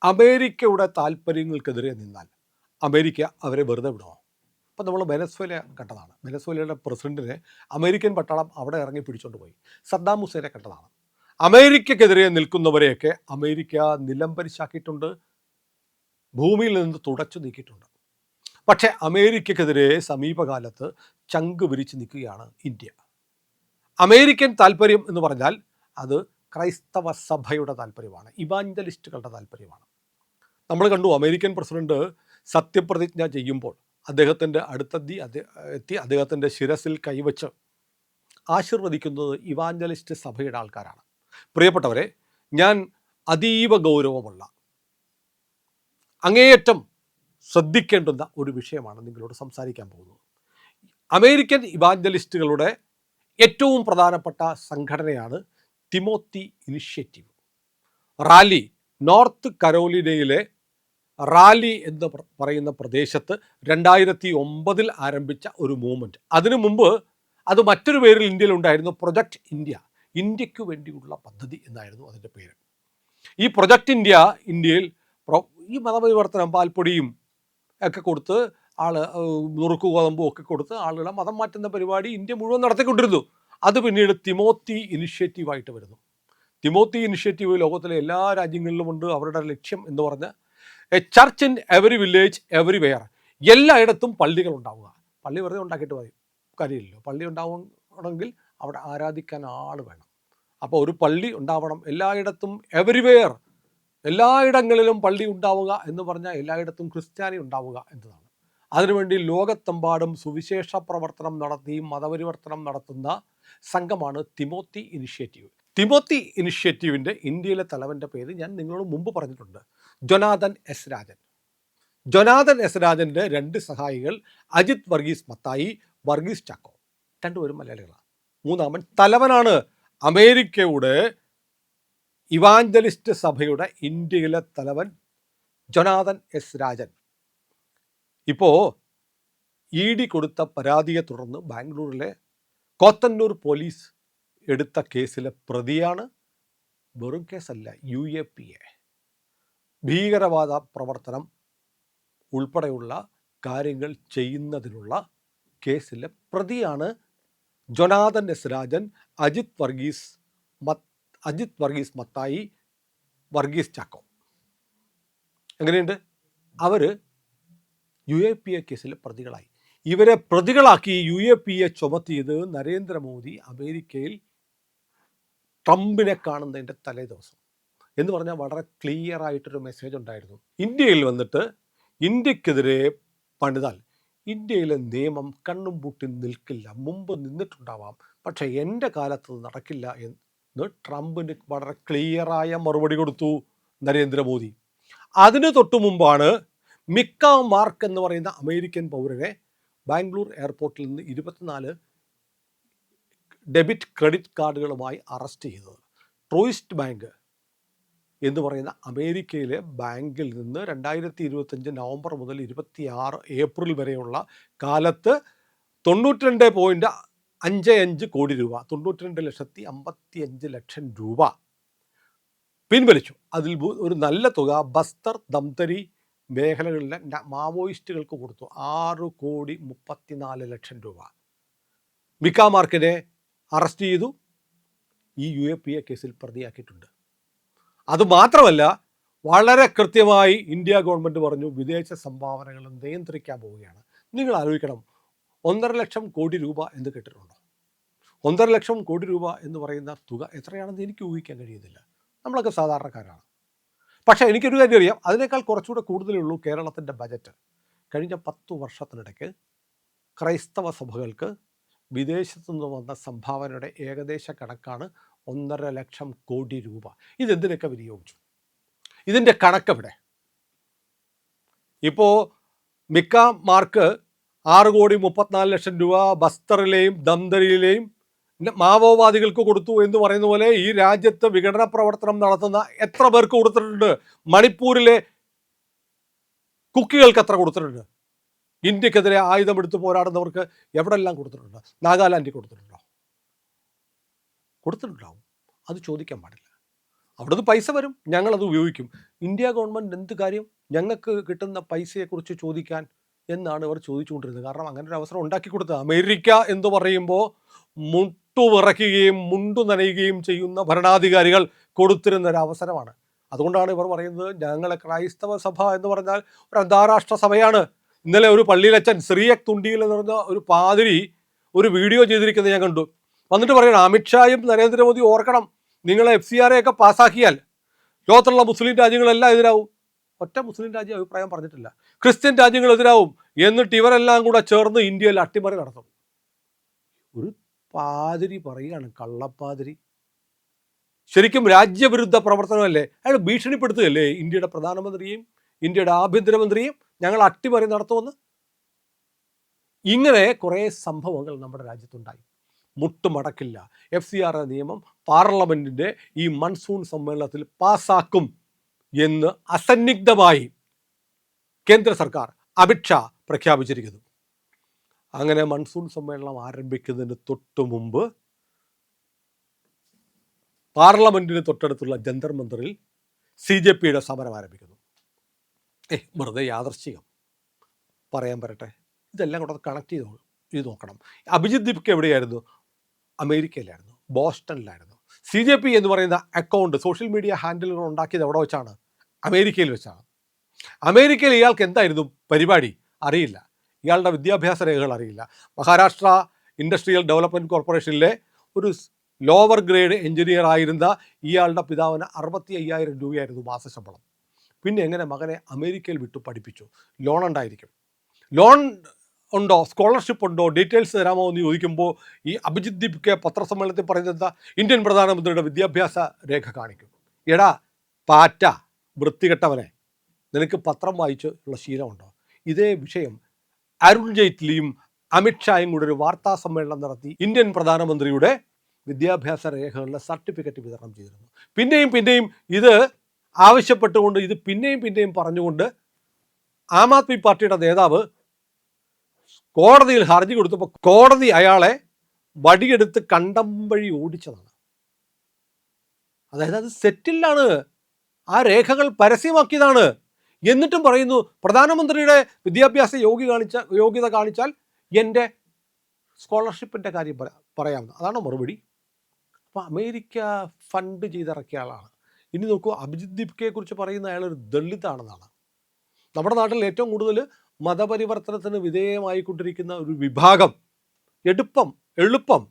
അമേരിക്കയുടെ താല്പര്യങ്ങൾക്കെതിരെ നിന്നാൽ അമേരിക്ക അവരെ വെറുതെ വിടുമോ? അപ്പം നമ്മൾ വെനസ്വേല കണ്ടതാണ്. വെനസ്വേലയുടെ പ്രസിഡന്റിനെ അമേരിക്കൻ പട്ടാളം അവിടെ ഇറങ്ങി പിടിച്ചുകൊണ്ട് പോയി. സദ്ദാം ഹുസൈനെ കണ്ടതാണ്. അമേരിക്കക്കെതിരെ നിൽക്കുന്നവരെയൊക്കെ അമേരിക്ക നിലംപരിശാക്കിയിട്ടുണ്ട്, ഭൂമിയിൽ നിന്ന് തുടച്ചു നീക്കിയിട്ടുണ്ട്. പക്ഷേ അമേരിക്കക്കെതിരെ സമീപകാലത്ത് ചങ്ക് വിരിച്ച് നിൽക്കുകയാണ് ഇന്ത്യ. അമേരിക്കൻ താല്പര്യം എന്ന് പറഞ്ഞാൽ അത് ക്രൈസ്തവ സഭയുടെ താല്പര്യമാണ്, ഇവാഞ്ചലിസ്റ്റുകളുടെ താല്പര്യമാണ്. നമ്മൾ കണ്ടു, അമേരിക്കൻ പ്രസിഡന്റ് സത്യപ്രതിജ്ഞ ചെയ്യുമ്പോൾ അദ്ദേഹത്തിൻ്റെ അടുത്തെത്തി അദ്ദേഹത്തിൻ്റെ ശിരസിൽ കൈവച്ച് ആശീർവദിക്കുന്നത് ഇവാഞ്ചലിസ്റ്റ് സഭയുടെ ആൾക്കാരാണ്. പ്രിയപ്പെട്ടവരെ, ഞാൻ അതീവ ഗൗരവമുള്ള, അങ്ങേയറ്റം ശ്രദ്ധിക്കേണ്ടുന്ന ഒരു വിഷയമാണ് നിങ്ങളോട് സംസാരിക്കാൻ പോകുന്നത്. അമേരിക്കൻ ഇവാഞ്ചലിസ്റ്റുകളുടെ ഏറ്റവും പ്രധാനപ്പെട്ട സംഘടനയാണ് തിമോത്തി ഇനിഷ്യേറ്റീവ്. റാലി, നോർത്ത് കരോലിനയിലെ റാലി എന്ന് പറയുന്ന പ്രദേശത്ത് 2009 ആരംഭിച്ച ഒരു മൂവ്മെൻറ്റ്. അതിനു മുമ്പ് അത് മറ്റൊരു പേരിൽ ഇന്ത്യയിൽ ഉണ്ടായിരുന്നു, പ്രൊജക്റ്റ് ഇന്ത്യ, ഇന്ത്യക്ക് വേണ്ടിയുള്ള പദ്ധതി എന്നായിരുന്നു അതിൻ്റെ പേര്. ഈ പ്രൊജക്റ്റ് ഇന്ത്യ ഇന്ത്യയിൽ ഈ മതപരിവർത്തനം, പാൽപ്പൊടിയും ഒക്കെ കൊടുത്ത് നുറുക്കു ഗോതമ്പും ഒക്കെ കൊടുത്ത് ആളുകളെ മതം മാറ്റുന്ന പരിപാടി ഇന്ത്യ മുഴുവൻ നടത്തിക്കൊണ്ടിരുന്നു. അത് പിന്നീട് തിമോത്തി ഇനിഷ്യേറ്റീവായിട്ട് വരുന്നു. തിമോത്തി ഇനിഷ്യേറ്റീവ് ലോകത്തിലെ എല്ലാ രാജ്യങ്ങളിലുമുണ്ട്. അവരുടെ ലക്ഷ്യം എന്ന് പറഞ്ഞാൽ A church in every village everywhere, എല്ലായിടത്തും പള്ളികൾ ഉണ്ടാവുക. പള്ളി വെറുതെ ഉണ്ടാക്കിയിട്ട് മതി, കാര്യമില്ലല്ലോ. പള്ളി ഉണ്ടാവണമെങ്കിൽ അവിടെ ആരാധിക്കാൻ ആൾ വേണം. അപ്പോൾ ഒരു പള്ളി ഉണ്ടാവണം എല്ലായിടത്തും, എവറിവെയർ, എല്ലായിടങ്ങളിലും പള്ളി ഉണ്ടാവുക എന്ന് പറഞ്ഞാൽ എല്ലായിടത്തും ക്രിസ്ത്യാനി ഉണ്ടാവുക എന്നതാണ്. അതിനുവേണ്ടി ലോകത്തെമ്പാടും സുവിശേഷ പ്രവർത്തനം നടത്തി മതപരിവർത്തനം നടത്തുന്ന സംഘമാണ് തിമോത്തി ഇനിഷ്യേറ്റീവ്. തിമോത്തി ഇനിഷ്യേറ്റീവിൻ്റെ ഇന്ത്യയിലെ തലവൻ്റെ പേര് ഞാൻ നിങ്ങളോട് മുമ്പ് പറഞ്ഞിട്ടുണ്ട്, Jonathan S Rajan. Jonathan S രാജൻ്റെ 2 സഹായികൾ അജിത് വർഗീസ് മത്തായി, വർഗീസ് ചാക്കോ, രണ്ടുപേരും മലയാളികളാണ്. മൂന്നാമൻ തലവനാണ് അമേരിക്കയുടെ ഇവാഞ്ചലിസ്റ്റ് സഭയുടെ ഇന്ത്യയിലെ തലവൻ ജൊനാഥൻ എസ് രാജൻ. ഇപ്പോൾ ED കൊടുത്ത പരാതിയെ തുടർന്ന് ബാംഗ്ലൂരിലെ കോത്തന്നൂർ പോലീസ് എടുത്ത കേസിലെ പ്രതിയാണ്. വെറും കേസല്ല, UAPA, ഭീകരവാദ പ്രവർത്തനം ഉൾപ്പെടെയുള്ള കാര്യങ്ങൾ ചെയ്യുന്നതിനുള്ള കേസിലെ പ്രതിയാണ് ജൊനാഥൻ എസ് രാജൻ, അജിത് വർഗീസ് മത്തായി, വർഗീസ് ചാക്കോ. എങ്ങനെയുണ്ട്? അവർ UAPA കേസിലെ പ്രതികളായി. ഇവരെ പ്രതികളാക്കി UAPA ചുമത്തിയത് നരേന്ദ്രമോദി അമേരിക്കയിൽ ട്രംപിനെ കാണുന്നതിൻ്റെ തലേ ദിവസം. എന്ന് പറഞ്ഞാൽ വളരെ ക്ലിയർ ആയിട്ടൊരു മെസ്സേജ് ഉണ്ടായിരുന്നു. ഇന്ത്യയിൽ വന്നിട്ട് ഇന്ത്യക്കെതിരെ പണിതാൽ ഇന്ത്യയിലെ നിയമം കണ്ണും പൂട്ടി നിൽക്കില്ല, മുമ്പ് നിന്നിട്ടുണ്ടാവാം, പക്ഷേ എൻ്റെ കാലത്ത് നടക്കില്ല എന്ന് ട്രംപിന് വളരെ ക്ലിയറായ മറുപടി കൊടുത്തു നരേന്ദ്രമോദി. അതിന് തൊട്ടു മുമ്പാണ് മിക്ക മാർക്ക് എന്ന് പറയുന്ന അമേരിക്കൻ പൗരനെ ബാംഗ്ലൂർ എയർപോർട്ടിൽ നിന്ന് 24 ഡെബിറ്റ് ക്രെഡിറ്റ് കാർഡുകളുമായി അറസ്റ്റ് ചെയ്തത്. ട്രൂയിസ്റ്റ് ബാങ്ക് എന്ന് പറയുന്ന അമേരിക്കയിലെ ബാങ്കിൽ നിന്ന് 2025 നവംബർ മുതൽ 26 ഏപ്രിൽ വരെയുള്ള കാലത്ത് 92.55 കോടി രൂപ, 92,55,00,000 രൂപ പിൻവലിച്ചു. അതിൽ ഒരു നല്ല തുക ബസ്തർ, ദംതരി മേഖലകളിലെ മാവോയിസ്റ്റുകൾക്ക് കൊടുത്തു, 6,34,00,000 രൂപ. മിക്ക മാർക്കിനെ അറസ്റ്റ് ചെയ്തു, ഈ UAPA കേസിൽ പ്രതിയാക്കിയിട്ടുണ്ട്. അതുമാത്രമല്ല, വളരെ കൃത്യമായി ഇന്ത്യ ഗവൺമെൻറ് പറഞ്ഞു വിദേശ സംഭാവനകൾ നിയന്ത്രിക്കാൻ പോവുകയാണ്. നിങ്ങൾ ആലോചിക്കണം, 1.5 ലക്ഷം കോടി രൂപ എന്ന് കേട്ടിട്ടുണ്ടോ? 1.5 ലക്ഷം കോടി രൂപ എന്ന് പറയുന്ന തുക എത്രയാണെന്ന് എനിക്ക് ഊഹിക്കാൻ കഴിയുന്നില്ല. നമ്മളൊക്കെ സാധാരണക്കാരാണ്. പക്ഷേ എനിക്കൊരു കാര്യം അറിയാം, അതിനേക്കാൾ കുറച്ചുകൂടെ കൂടുതലേ ഉള്ളൂ കേരളത്തിൻ്റെ ബജറ്റ്. കഴിഞ്ഞ 10 വർഷത്തിനിടയ്ക്ക് ക്രൈസ്തവ സഭകൾക്ക് വിദേശത്തു നിന്ന് വന്ന സംഭാവനയുടെ ഏകദേശ കണക്കാണ് 1.5 ലക്ഷം കോടി രൂപ. ഇതെന്തിനൊക്കെ വിനിയോഗിച്ചു? ഇതിൻ്റെ കണക്കെവിടെ? ഇപ്പോൾ മിക്ക മാർക്ക് 6,34,00,000 രൂപ ബസ്തറിലെയും ദംതരിയിലെയും മാവോവാദികൾക്ക് കൊടുത്തു എന്ന് പറയുന്ന പോലെ ഈ രാജ്യത്ത് വിഘടന പ്രവർത്തനം നടത്തുന്ന എത്ര പേർക്ക് കൊടുത്തിട്ടുണ്ട്? മണിപ്പൂരിലെ കുക്കികൾക്ക് എത്ര കൊടുത്തിട്ടുണ്ട്? ഇന്ത്യക്കെതിരെ ആയുധമെടുത്ത് പോരാടുന്നവർക്ക് എവിടെല്ലാം കൊടുത്തിട്ടുണ്ട്? നാഗാലാൻഡിൽ കൊടുത്തിട്ടുണ്ടോ? കൊടുത്തിട്ടുണ്ടാവും, അത് ചോദിക്കാൻ പാടില്ല. അവിടുന്ന് പൈസ വരും, ഞങ്ങളത് ഉപയോഗിക്കും. ഇന്ത്യ ഗവൺമെൻറ് എന്ത് കാര്യം ഞങ്ങൾക്ക് കിട്ടുന്ന പൈസയെക്കുറിച്ച് ചോദിക്കാൻ എന്നാണ് ഇവർ ചോദിച്ചുകൊണ്ടിരുന്നത്. കാരണം അങ്ങനെ ഒരു അവസരം ഉണ്ടാക്കി കൊടുത്തത്. അമേരിക്ക എന്ന് പറയുമ്പോൾ മുട്ടുവിറയ്ക്കുകയും മുണ്ടു നനയുകയും ചെയ്യുന്ന ഭരണാധികാരികൾ കൊടുത്തിരുന്ന ഒരു അവസരമാണ്. അതുകൊണ്ടാണ് ഇവർ പറയുന്നത് ഞങ്ങളെ ക്രൈസ്തവ സഭ എന്ന് പറഞ്ഞാൽ ഒരു അന്താരാഷ്ട്ര സഭയാണ്. ഇന്നലെ ഒരു പള്ളിയിലച്ചൻ സിറിയക് തുണ്ടിയിൽ എന്ന് പറഞ്ഞ ഒരു പാതിരി ഒരു വീഡിയോ ചെയ്തിരിക്കുന്നത് ഞാൻ കണ്ടു. വന്നിട്ട് പറയണം, അമിത്ഷായും നരേന്ദ്രമോദി ഓർക്കണം, നിങ്ങളെ FCRA ഒക്കെ പാസ്സാക്കിയാൽ ലോകത്തുള്ള മുസ്ലിം രാജ്യങ്ങളെല്ലാം എതിരാവും. ഒറ്റ മുസ്ലിം രാജ്യം അഭിപ്രായം പറഞ്ഞിട്ടില്ല. ക്രിസ്ത്യൻ രാജ്യങ്ങൾ എതിരാവും. എന്നിട്ട് ഇവരെല്ലാം കൂടെ ചേർന്ന് ഇന്ത്യയിൽ അട്ടിമറി നടത്തും. ഒരു പാതിരി പറയുകയാണ്, കള്ളപ്പാതിരി. ശരിക്കും രാജ്യവിരുദ്ധ പ്രവർത്തനമല്ലേ? അയാൾ ഭീഷണിപ്പെടുത്തുകയല്ലേ ഇന്ത്യയുടെ പ്രധാനമന്ത്രിയെയും ഇന്ത്യയുടെ ആഭ്യന്തരമന്ത്രിയും ഞങ്ങൾ അട്ടിമറി നടത്തുമെന്ന്. ഇങ്ങനെ കുറേ സംഭവങ്ങൾ നമ്മുടെ രാജ്യത്തുണ്ടായി. മുട്ടുമടക്കില്ല. FCRA നിയമം പാർലമെന്റിന്റെ ഈ മൺസൂൺ സമ്മേളനത്തിൽ പാസ്സാക്കും എന്ന് അസന്നിഗ്ധമായി കേന്ദ്ര സർക്കാർ അമിത്ഷാ പ്രഖ്യാപിച്ചിരിക്കുന്നു. അങ്ങനെ മൺസൂൺ സമ്മേളനം ആരംഭിക്കുന്നതിന് തൊട്ടു മുമ്പ് പാർലമെന്റിന് തൊട്ടടുത്തുള്ള ജന്തർ മന്ദറിൽ CJPയുടെ സമരം ആരംഭിക്കുന്നു. വെറുതെ യാദർച്ഛികം പറയാൻ പറയട്ടെ, ഇതെല്ലാം കൂടെ കണക്ട് ചെയ്ത് നോക്കണം. അഭിജിത് ദീപ്ക്ക് എവിടെയായിരുന്നു? അമേരിക്കയിലായിരുന്നു, ബോസ്റ്റണിലായിരുന്നു. CJP എന്ന് പറയുന്ന അക്കൗണ്ട്, സോഷ്യൽ മീഡിയ ഹാൻഡിലുകൾ ഉണ്ടാക്കിയത് എവിടെ വെച്ചാണ്? അമേരിക്കയിൽ വെച്ചാണ്. അമേരിക്കയിൽ ഇയാൾക്ക് എന്തായിരുന്നു പരിപാടി അറിയില്ല. ഇയാളുടെ വിദ്യാഭ്യാസ രേഖകൾ അറിയില്ല. മഹാരാഷ്ട്ര ഇൻഡസ്ട്രിയൽ ഡെവലപ്മെൻറ്റ് കോർപ്പറേഷനിലെ ഒരു ലോവർ ഗ്രേഡ് എഞ്ചിനീയർ ആയിരുന്ന ഇയാളുടെ പിതാവിന് 65,000 രൂപയായിരുന്നു മാസശമ്പളം. പിന്നെ എങ്ങനെ മകനെ അമേരിക്കയിൽ വിട്ടു പഠിപ്പിച്ചു? ലോൺ ഉണ്ടായിരിക്കും. ലോൺ ഉണ്ടോ, സ്കോളർഷിപ്പ് ഉണ്ടോ, ഡീറ്റെയിൽസ് തരാമോ എന്ന് ചോദിക്കുമ്പോൾ ഈ അഭിജിത് ദീപ്ക്ക് പത്രസമ്മേളനത്തിൽ പറയുന്നത് എന്താ? ഇന്ത്യൻ പ്രധാനമന്ത്രിയുടെ വിദ്യാഭ്യാസ രേഖ കാണിക്കും. എടാ പാറ്റ, വൃത്തികെട്ടവനെ, നിനക്ക് പത്രം വായിച്ച് ഉള്ള ശീലമുണ്ടോ? ഇതേ വിഷയം അരുൺ ജെയ്റ്റ്ലിയും അമിത്ഷായും കൂടെ ഒരു വാർത്താ സമ്മേളനം നടത്തി ഇന്ത്യൻ പ്രധാനമന്ത്രിയുടെ വിദ്യാഭ്യാസ രേഖകളുടെ സർട്ടിഫിക്കറ്റ് വിതരണം ചെയ്തിരുന്നു. പിന്നെയും ഇത് ആവശ്യപ്പെട്ടുകൊണ്ട്, ഇത് പിന്നെയും പറഞ്ഞുകൊണ്ട് ആം ആദ്മി പാർട്ടിയുടെ നേതാവ് കോടതിയിൽ ഹർജി കൊടുത്തപ്പോൾ കോടതി അയാളെ വടിയെടുത്ത് കണ്ടം വഴി ഓടിച്ചതാണ്. അതായത് അത് സെറ്റിലാണ്, ആ രേഖകൾ പരസ്യമാക്കിയതാണ്. എന്നിട്ടും പറയുന്നു പ്രധാനമന്ത്രിയുടെ വിദ്യാഭ്യാസ യോഗ്യത കാണിച്ചാൽ എൻ്റെ സ്കോളർഷിപ്പിൻ്റെ കാര്യം പറയാമെന്ന്. അതാണ് മറുപടി. അപ്പോൾ അമേരിക്ക ഫണ്ട് ചെയ്തിറക്കിയ ആളാണ്. ഇനി നോക്കൂ, അഭിജിത് ദീപ്കയെ കുറിച്ച് പറയുന്ന അയാളൊരു ദളിതാണെന്നാണ്. നമ്മുടെ നാട്ടിൽ ഏറ്റവും കൂടുതൽ മതപരിവർത്തനത്തിന് വിധേയമായിക്കൊണ്ടിരിക്കുന്ന ഒരു വിഭാഗം, എളുപ്പം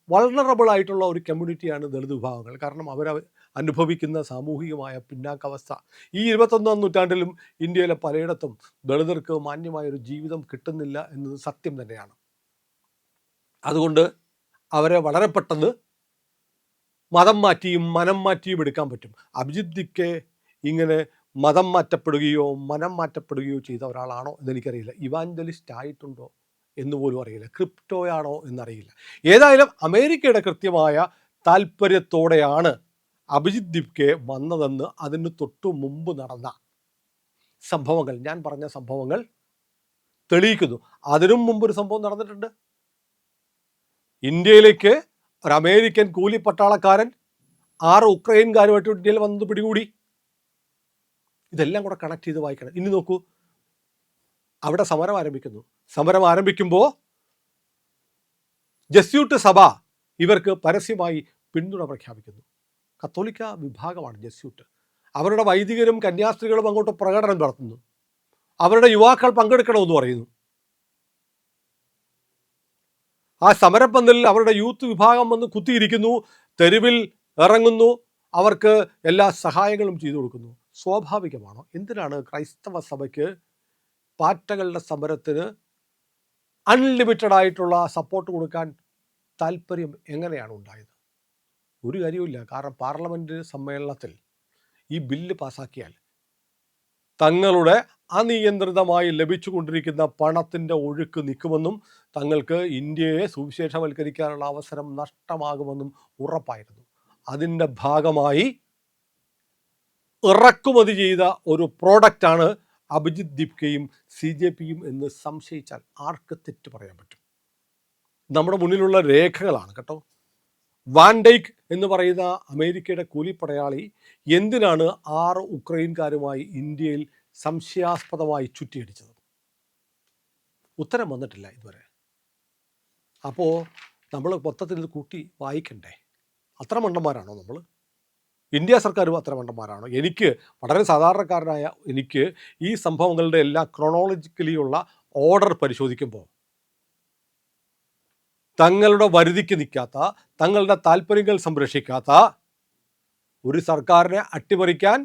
വൾണറബിൾ ആയിട്ടുള്ള ഒരു കമ്മ്യൂണിറ്റിയാണ് ദളിത് വിഭാഗങ്ങൾ. കാരണം അവർ അനുഭവിക്കുന്ന സാമൂഹികമായ പിന്നാക്കാവസ്ഥ. ഈ 21-ാം നൂറ്റാണ്ടിലും ഇന്ത്യയിലെ പലയിടത്തും ദളിതർക്ക് മാന്യമായൊരു ജീവിതം കിട്ടുന്നില്ല എന്നത് സത്യം തന്നെയാണ്. അതുകൊണ്ട് അവരെ വളരെ പെട്ടെന്ന് മതം മാറ്റിയും മനം മാറ്റിയും എടുക്കാൻ പറ്റും. അഭിജിത് ദീപ്കെ ഇങ്ങനെ മതം മാറ്റപ്പെടുകയോ മനം മാറ്റപ്പെടുകയോ ചെയ്ത ഒരാളാണോ എന്നെനിക്കറിയില്ല. ഇവാഞ്ചലിസ്റ്റ് ആയിട്ടുണ്ടോ എന്നുപോലും അറിയില്ല. ക്രിപ്റ്റോയാണോ എന്നറിയില്ല. ഏതായാലും അമേരിക്കയുടെ കൃത്യമായ താല്പര്യത്തോടെയാണ് അഭിജിത് ദീപ്കെ വന്നതെന്ന് അതിന് തൊട്ടു മുമ്പ് നടന്ന സംഭവങ്ങൾ, ഞാൻ പറഞ്ഞ സംഭവങ്ങൾ തെളിയിക്കുന്നു. അതിനും മുമ്പൊരു സംഭവം നടന്നിട്ടുണ്ട്. ഇന്ത്യയിലേക്ക് ഒരു അമേരിക്കൻ കൂലിപ്പട്ടാളക്കാരൻ 6 ഉക്രൈൻകാരുമായിട്ട് ഇന്ത്യയിൽ വന്നത് പിടികൂടി. ഇതെല്ലാം കൂടെ കണക്ട് ചെയ്ത് വായിക്കണം. ഇനി നോക്കൂ, അവിടെ സമരം ആരംഭിക്കുന്നു. സമരം ആരംഭിക്കുമ്പോൾ ജസ്യൂട്ട് സഭ ഇവർക്ക് പരസ്യമായി പിന്തുണ പ്രഖ്യാപിക്കുന്നു. കത്തോലിക്ക വിഭാഗമാണ് ജസ്യൂട്ട്. അവരുടെ വൈദികരും കന്യാസ്ത്രീകളും അങ്ങോട്ട് പ്രകടനം നടത്തുന്നു. അവരുടെ യുവാക്കൾ പങ്കെടുക്കണമെന്ന് പറയുന്നു. ആ സമരപ്പന്തലിൽ അവരുടെ യൂത്ത് വിഭാഗം വന്ന് കുത്തിയിരിക്കുന്നു, തെരുവിൽ ഇറങ്ങുന്നു, അവർക്ക് എല്ലാ സഹായങ്ങളും ചെയ്തു കൊടുക്കുന്നു. സ്വാഭാവികമാണോ? എന്തിനാണ് ക്രൈസ്തവ സഭയ്ക്ക് പാറ്റകളുടെ സമരത്തിന് അൺലിമിറ്റഡ് ആയിട്ടുള്ള സപ്പോർട്ട് കൊടുക്കാൻ താല്പര്യം എങ്ങനെയാണ് ഉണ്ടായത്? ഒരു കാര്യവുമില്ല. കാരണം പാർലമെൻറ്റ് സമ്മേളനത്തിൽ ഈ ബില്ല് പാസ്സാക്കിയാൽ തങ്ങളുടെ അനിയന്ത്രിതമായി ലഭിച്ചുകൊണ്ടിരിക്കുന്ന പണത്തിൻ്റെ ഒഴുക്ക് നിൽക്കുമെന്നും തങ്ങൾക്ക് ഇന്ത്യയെ സുവിശേഷവൽക്കരിക്കാനുള്ള അവസരം നഷ്ടമാകുമെന്നും ഉറപ്പായിരുന്നു. അതിൻ്റെ ഭാഗമായി ഇറക്കുമതി ചെയ്ത ഒരു പ്രോഡക്റ്റാണ് അഭിജിത് ദീപ്കയും CJPയും എന്ന് സംശയിച്ചാൽ ആർക്ക് തെറ്റ് പറയാൻ പറ്റും? നമ്മുടെ മുന്നിലുള്ള രേഖകളാണ് കേട്ടോ. വാൻ ഡൈക്ക് എന്ന് പറയുന്ന അമേരിക്കയുടെ കൂലിപ്പടയാളി എന്തിനാണ് 6 ഉക്രൈൻകാരുമായി ഇന്ത്യയിൽ സംശയാസ്പദമായി ചുറ്റിയടിച്ചത്? ഉത്തരം വന്നിട്ടില്ല ഇതുവരെ. അപ്പോൾ നമ്മൾ മൊത്തത്തിൽ ഇത് കൂട്ടി വായിക്കണ്ടേ? അത്ര മണ്ടന്മാരാണോ നമ്മൾ? ഇന്ത്യ സർക്കാരും അത്ര മണ്ടന്മാരാണോ? എനിക്ക് വളരെ സാധാരണക്കാരനായ എനിക്ക് ഈ സംഭവങ്ങളുടെ എല്ലാം ക്രോണോളജിക്കലിയുള്ള ഓർഡർ പരിശോധിക്കുമ്പോൾ തങ്ങളുടെ വരുതിക്ക് നിൽക്കാത്ത, തങ്ങളുടെ താല്പര്യങ്ങൾ സംരക്ഷിക്കാത്ത ഒരു സർക്കാരിനെ അട്ടിമറിക്കാൻ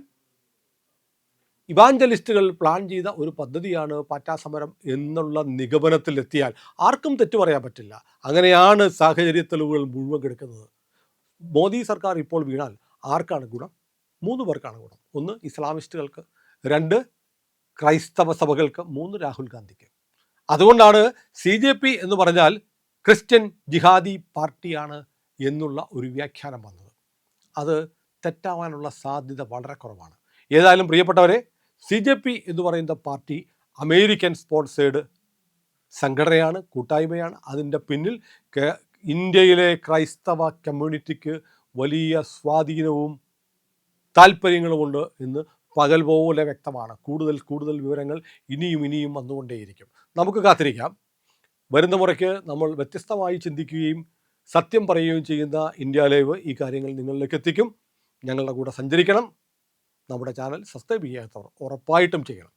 ഇവാഞ്ചലിസ്റ്റുകൾ പ്ലാൻ ചെയ്ത ഒരു പദ്ധതിയാണ് പാറ്റാ സമരം എന്നുള്ള നിഗമനത്തിലെത്തിയാൽ ആർക്കും തെറ്റു പറയാൻ പറ്റില്ല. അങ്ങനെയാണ് സാഹചര്യ തെളിവുകൾ മുഴുവൻ കിടക്കുന്നത്. മോദി സർക്കാർ ഇപ്പോൾ വീണാൽ ആർക്കാണ് ഗുണം? 3 പേർക്കാണ് ഗുണം. 1 ഇസ്ലാമിസ്റ്റുകൾക്ക്, 2 ക്രൈസ്തവ സഭകൾക്ക്, 3 രാഹുൽ ഗാന്ധിക്ക്. അതുകൊണ്ടാണ് CJP എന്ന് പറഞ്ഞാൽ ക്രിസ്ത്യൻ ജിഹാദി പാർട്ടിയാണ് എന്നുള്ള ഒരു വ്യാഖ്യാനം വന്നത്. അത് തെറ്റാവാനുള്ള സാധ്യത വളരെ കുറവാണ്. ഏതായാലും പ്രിയപ്പെട്ടവരെ, CJP എന്ന് പറയുന്ന പാർട്ടി അമേരിക്കൻ സ്പോൺസേഡ് സംഘടനയാണ്, കൂട്ടായ്മയാണ്. അതിൻ്റെ പിന്നിൽ ഇന്ത്യയിലെ ക്രൈസ്തവ കമ്മ്യൂണിറ്റിക്ക് വലിയ സ്വാധീനവും താല്പര്യങ്ങളുമുണ്ട് എന്ന് പകൽ പോലെ വ്യക്തമാണ്. കൂടുതൽ വിവരങ്ങൾ ഇനിയും വന്നുകൊണ്ടേയിരിക്കും. നമുക്ക് കാത്തിരിക്കാം. വരുന്ന മുറയ്ക്ക് നമ്മൾ വ്യത്യസ്തമായി ചിന്തിക്കുകയും സത്യം പറയുകയും ചെയ്യുന്ന ഇന്ത്യ ലൈവ് ഈ കാര്യങ്ങൾ നിങ്ങളിലേക്ക് എത്തിക്കും. ഞങ്ങളുടെ കൂടെ സഞ്ചരിക്കണം. നമ്മുടെ ചാനൽ സബ്സ്ക്രൈബ് ചെയ്യാത്തവർ ഉറപ്പായിട്ടും ചെയ്യണം.